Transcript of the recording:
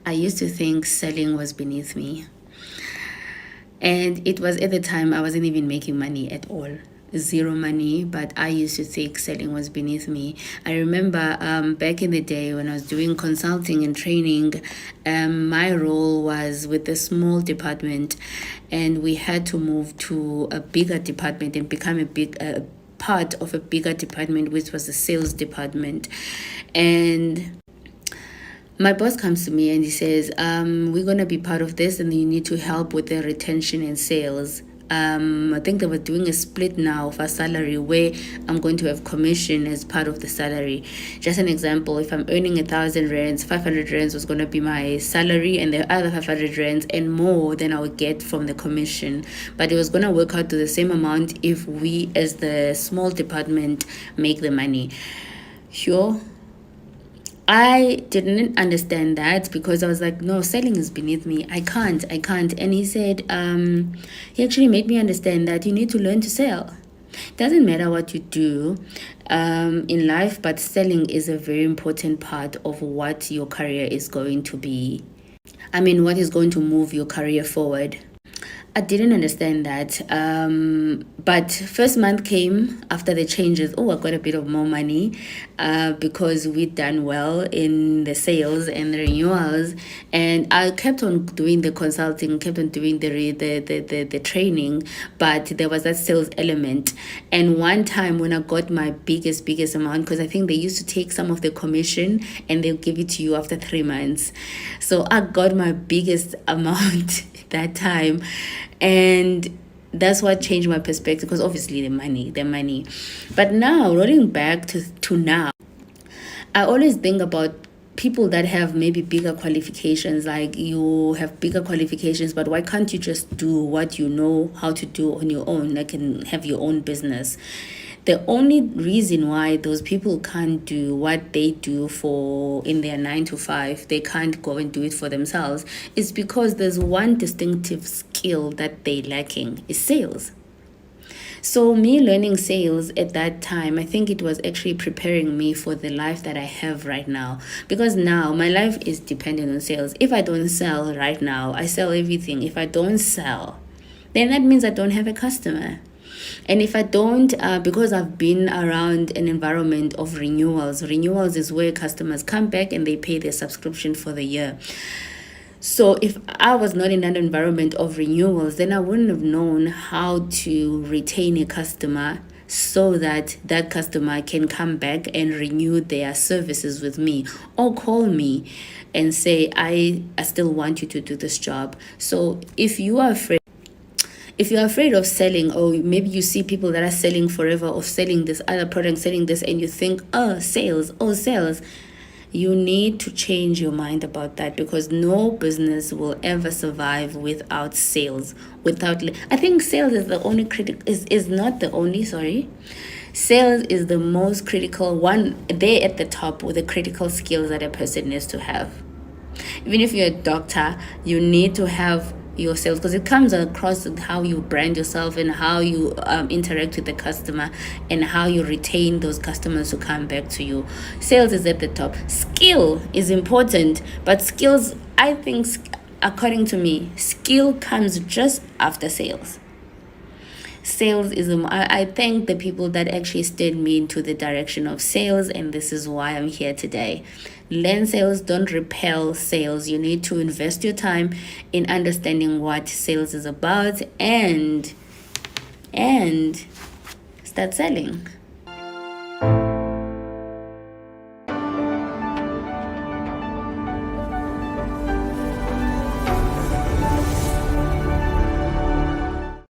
I used to think selling was beneath me. And it was at the time I wasn't even making money at all. Zero money, but I used to think selling was beneath me. I remember back in the day when I was doing consulting and training, my role was with a small department, and we had to move to a bigger department and become a big part of a bigger department, which was the sales department. And my boss comes to me and he says, we're going to be part of this and you need to help with the retention and sales. I think they were doing a split now of a salary where I'm going to have commission as part of the salary. Just an example, if I'm earning 1,000 rands, 500 rands was going to be my salary, and the other 500 rands and more than I would get from the commission. But it was going to work out to the same amount if we as the small department make the money. Sure. I didn't understand that because I was like, no, selling is beneath me. I can't. And he said, he actually made me understand that you need to learn to sell. Doesn't matter what you do in life, but selling is a very important part of what your career is going to be. What is going to move your career forward. I didn't understand that. But first month came after the changes. Oh, I got a bit of more money because we'd done well in the sales and the renewals. And I kept on doing the consulting, kept on doing the training, but there was that sales element. And one time when I got my biggest amount, because I think they used to take some of the commission and they'll give it to you after 3 months. So I got my biggest amount that time, and that's what changed my perspective, because obviously the money. But now, rolling back to now, I always think about people that have maybe bigger qualifications. Like, you have bigger qualifications, but why can't you just do what you know how to do on your own, like, and have your own business? The only reason why those people can't do what they do in their 9 to 5, they can't go and do it for themselves, is because there's one distinctive skill that they're lacking, is sales. So me learning sales at that time, I think it was actually preparing me for the life that I have right now. Because now my life is dependent on sales. If I don't sell right now, I sell everything. If I don't sell, then that means I don't have a customer. And if I don't, because I've been around an environment of renewals is where customers come back and they pay their subscription for the year. So if I was not in that environment of renewals, then I wouldn't have known how to retain a customer so that that customer can come back and renew their services with me, or call me and say, I still want you to do this job. So if you are afraid of selling, or maybe you see people that are selling forever, or selling this other product, selling this, and you think, sales, you need to change your mind about that, because no business will ever survive without sales. I think sales is the only Sales is the most critical one. They're at the top with the critical skills that a person needs to have. Even if you're a doctor, you need to have your sales, because it comes across how you brand yourself and how you interact with the customer and how you retain those customers who come back to you. Sales is at the top. Skill is important, but skills, I think, according to me, skill comes just after sales. Sales is, I thank the people that actually steered me into the direction of sales, and this is why I'm here today. Learn sales, don't repel sales. You need to invest your time in understanding what sales is about and start selling.